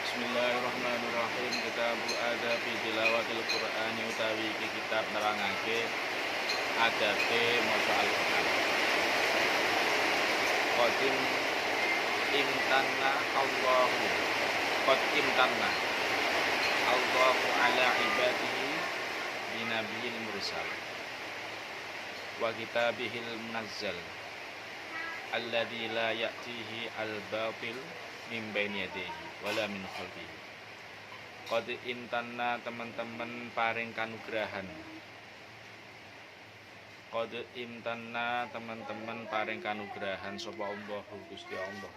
Bismillahirrahmanirrahim. Kitabu adabi tilawatil Qur'ani utawi iki kitab nerangake adabe maca Al-Qur'an. Qadim imtanna Allahu Qad imtanna Allahu ala ibadihi binabiyil mursal wa kitabihil munazzal alladzi la ya'tihi al-batil min baini yadayhi wala min khalfihi. Qad imtanna teman-teman paring kanugrahan. Qad imtanna teman-teman paring kanugrahan sapa Allah Gusti Allah.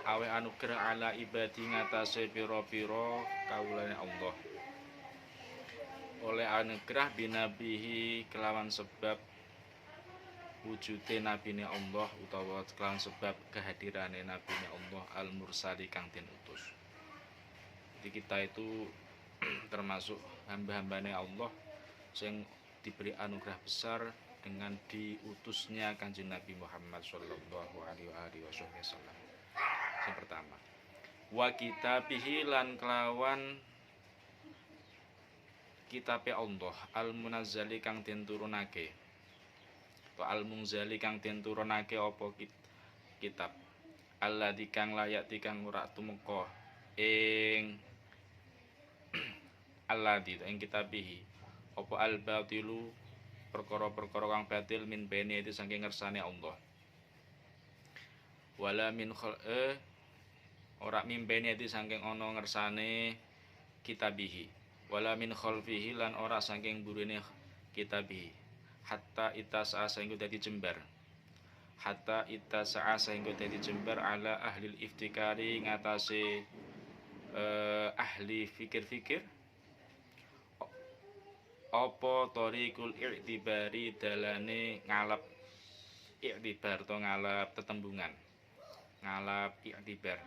Awe anugerah ala ibadi ngatasé pira-pira kawulane Allah. Oleh anugerah binabihi kelawan sebab wujude nabine Allah utawa kelawan sebab kehadirane nabine Allah al-mursali kang den utus. Jadi kita itu termasuk hamba-hambane Allah yang diberi anugerah besar dengan diutusnya Kanjeng Nabi Muhammad sallallahu alaihi wasallam. Yang pertama, wa kitabihi lan kelawan kitabe Allah al-munazzali kang den turunake. To al-munzali kang den turunake apa kitab. Alladzi kang layak kang ora tumeka ing alladzi ing kitabihi apa al-batilu perkara-perkara kang batil min baini itu saking ngersane Allah. Wala min ora min baini itu saking ana ngersane kitabihi. Wala min khalfihi lan ora saking burine kitabihi. Hatta itasa'a sehingga dadi jembar. Hatta itasa'a sehingga dadi jembar ala ahli iftikari ngatasi ahli fikir-fikir. Apa tariqul i'tibari dalane ngalap i'tibar to ngalap tetembungan. Ngalap i'tibar.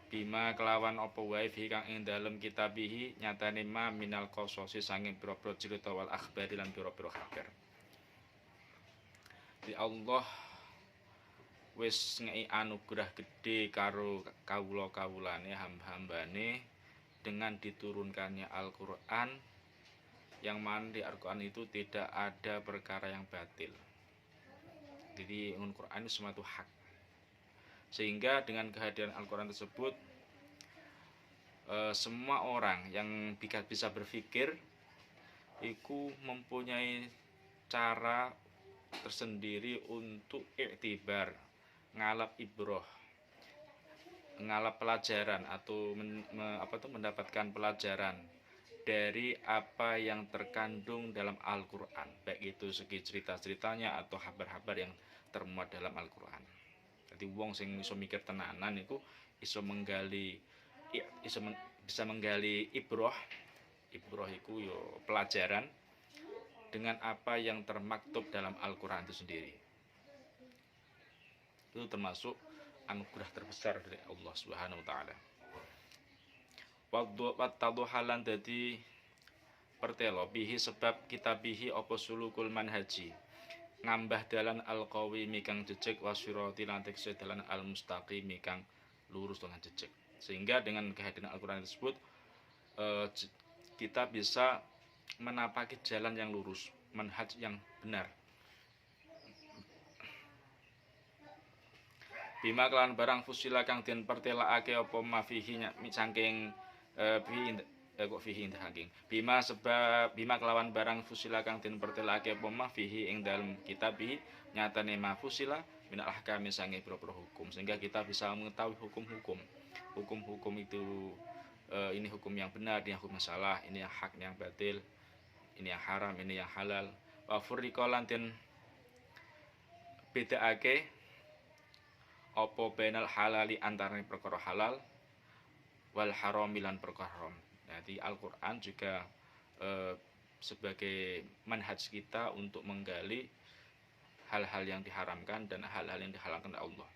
Bima kelawan apa wae kang ing dalem kitabihi nyatane ma minal qasasi sanging pira-pira cerita wal akhbari lan pira-pira kabar. Di Allah wis ngei anugerah gede karo kawula-kawulane hamba-hambane dengan diturunkannya Al-Qur'an yang mana di Al-Qur'an itu tidak ada perkara yang batil. Jadi Al-Qur'an itu semua itu hak. Sehingga dengan kehadiran Al-Quran tersebut semua orang yang bisa berpikir itu mempunyai cara tersendiri untuk iktibar, ngalap ibroh, ngalap pelajaran atau mendapatkan pelajaran dari apa yang terkandung dalam Al-Quran, baik itu segi cerita-ceritanya atau kabar-kabar yang termuat dalam Al-Quran. Jadi wong sing iso mikir tenanan iku iso bisa menggali ibroh iku yo pelajaran dengan apa yang termaktub dalam Al-Qur'an itu sendiri. Itu termasuk anugerah terbesar dari Allah Subhanahu wa taala. Wa halan dadi pertelo bihi sebab kitabihi apa sulukul manhaji. Ngambah dalan al-qawimi kang jejeg wasirati lan tekse dalan al-mustaqimi kang lurus dengan jejeg. Sehingga dengan kehadiran Al-Qur'an tersebut kita bisa menapaki jalan yang lurus, manhaj yang benar. Bima kelawan barang fusila kang den pertelaake apa mafihi saking Bima kelawan barang fusila kang den pertelake apa fihi ing dalem kitabi nyatane mafusila min al-ahkami sange pira-pira hukum sehingga kita bisa mengetahui hukum itu ini hukum yang benar, ini hukum yang salah, ini yang hak, ini yang batil, ini yang haram, ini yang halal. Wa furriqa lan den bedaake apa bainal halali antarané perkara halal wal harami lan perkara haram. Jadi Al-Quran juga sebagai manhaj kita untuk menggali hal-hal yang diharamkan dan hal-hal yang dihalalkan oleh Allah.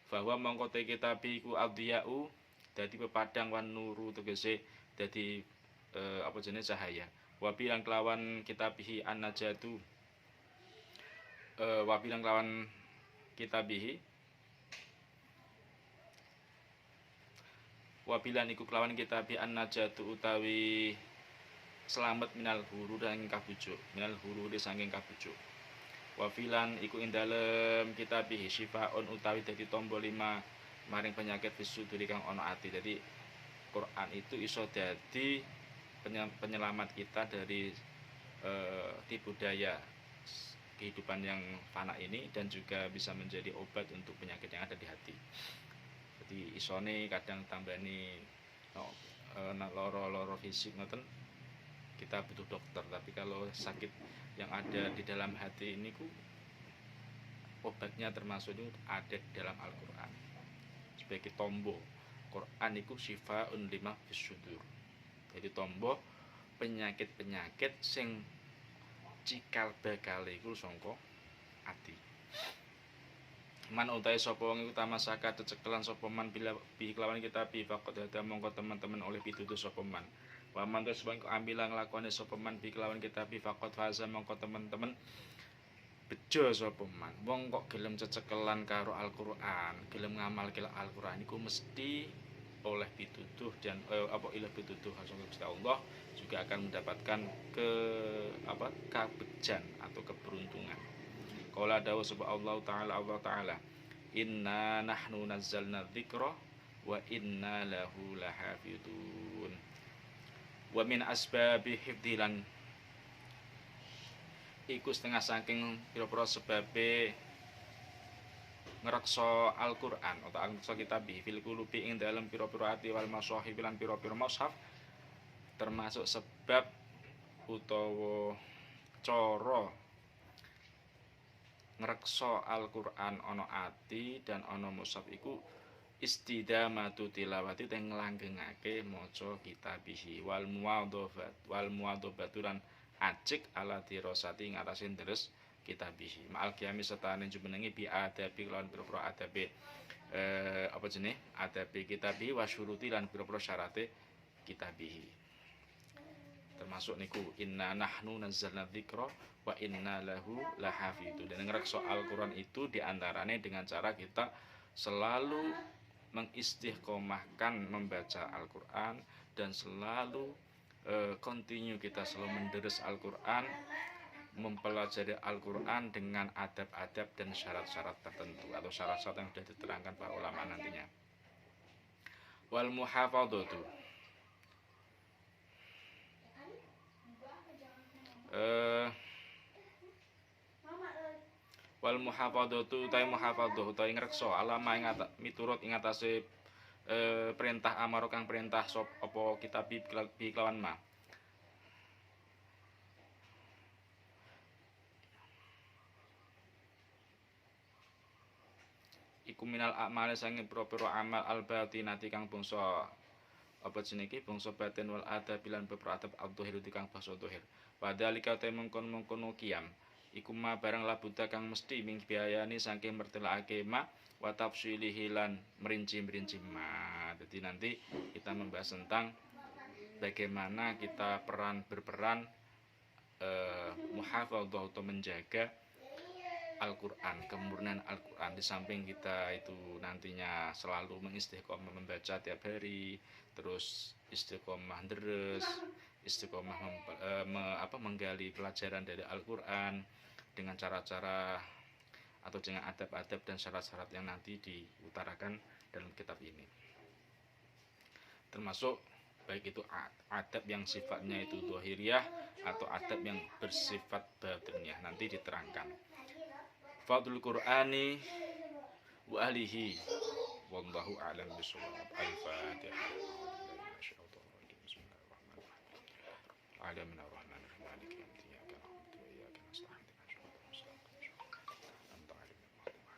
Bahwa mengkote kitabi ku adiyau dadi pepadang wan nuru tegese dadi cahaya. Wabi lan kelawan kitabihi an-najatu wabi lan kelawan kitabihi Wabilan iku kelawan kitab an-najatu utawi selamat minal huru dan kabujuk, minal huru saking kabujuk. Wafilan iku ing dalem kitab syifaun utawi dadi tombol 5 maring penyakit fisuduri kang ana ati. Jadi Quran itu iso dadi penyelamat kita dari tipu daya kehidupan yang fana ini, dan juga bisa menjadi obat untuk penyakit yang ada di hati. Jadi isone kadang tambani loro-loro fisik ngoten kita butuh dokter, tapi kalau sakit yang ada di dalam hati ini obatnya termasuk itu ada di dalam Al-Qur'an. Sebagai tombo Quran itu syifaun lima fisudur. Jadi tombo penyakit-penyakit sing cikal bakal iku sangka ati. Man utai sapa wong iku tamasaka cecekelan sapa man bila bi kelawan kita bi faqad ada mongko teman-teman oleh pitutur sapa man. Wa man terus bang ambilang lakone sapa man bi kelawan kita bi faqad faza mongko teman-teman bejo sapa man. Wong kok gelem cecekelan karo Al-Qur'an, gelem ngamal karo Al-Qur'an iku mesti oleh pitutuh dan ilah pitutuh sangka Gusti Allah, juga akan mendapatkan kabejan atau keberuntungan. Qala dawu subhanallahu ta'ala Allah ta'ala inna nahnu nazzalna dzikra wa inna lahu lahafidun. Wa min asbabi hifdzilan iku setengah saking pira-pira sebabe ngreksa Al-Qur'an atau ngreksa kitab fil qulubi ing dalem pira-pira ati wal mashahif lan pira-pira mushaf, termasuk sebab utawa cara ngreksa Al-Qur'an ana ati dan ana mushaf iku istidamatu tilawati teng nglanggengake maca kitabihi wal muwadhabatu lan acik ala dirasati ngatasi deres kitabihi ma'al qiyami setane jumenengi bi adabi lan pira-pira adabe adabi kitabihi wa syuruti lan pira-pira syarate kitabihi. Termasuk niku inna nahnu nazzalna dzikra wa inna lahu lahafidun. Dan ngreksa Al-Qur'an itu diantaranya dengan cara kita selalu mengistiqomahkan membaca Al-Qur'an dan selalu continue kita selalu menderes Al-Qur'an, mempelajari Al-Qur'an dengan adab-adab dan syarat-syarat tertentu atau syarat-syarat yang sudah diterangkan para ulama nantinya. Wal muhafadzatu wal muhafadzatu ta muhafadzah ta ngreksa alama ing miturut ing atase perintah amar kang perintah sop apa kitab bi kelawan ma. Iku minal a'mal sange pira-pira amal al-batinati kang bangsa apa jenenge bangsa batin wal adab lan beberapa adab adh-dhahir kang bangsa dhahir. Padhalika te mengkon-mengkono qiyam iku ma barang labuda kang mesti ming biayani saking mertelakake ma wa tafsilihi lan merinci-merinci ma. Jadi nanti kita membahas tentang bagaimana kita berperan muhafadzah atau menjaga Al-Qur'an, kemurnian Al-Qur'an. Di samping kita itu nantinya selalu mengistiqomah membaca tiap hari, terus istiqomah deres, istiqomah menggali pelajaran dari Al-Qur'an dengan cara-cara atau dengan adab-adab dan syarat-syarat yang nanti diutarakan dalam kitab ini. Termasuk baik itu adab yang sifatnya itu dhahiriyah atau adab yang bersifat batiniyah nanti diterangkan. Fadlul Qur'ani wa ahlihi wallahu a'lam bishawab. Al-Fatihah. Bismillahirrahmanirrahim. Alamin ar-Rahmanir Rahim. Maliki yaumiddin. Iyyaka na'budu wa iyyaka nasta'in.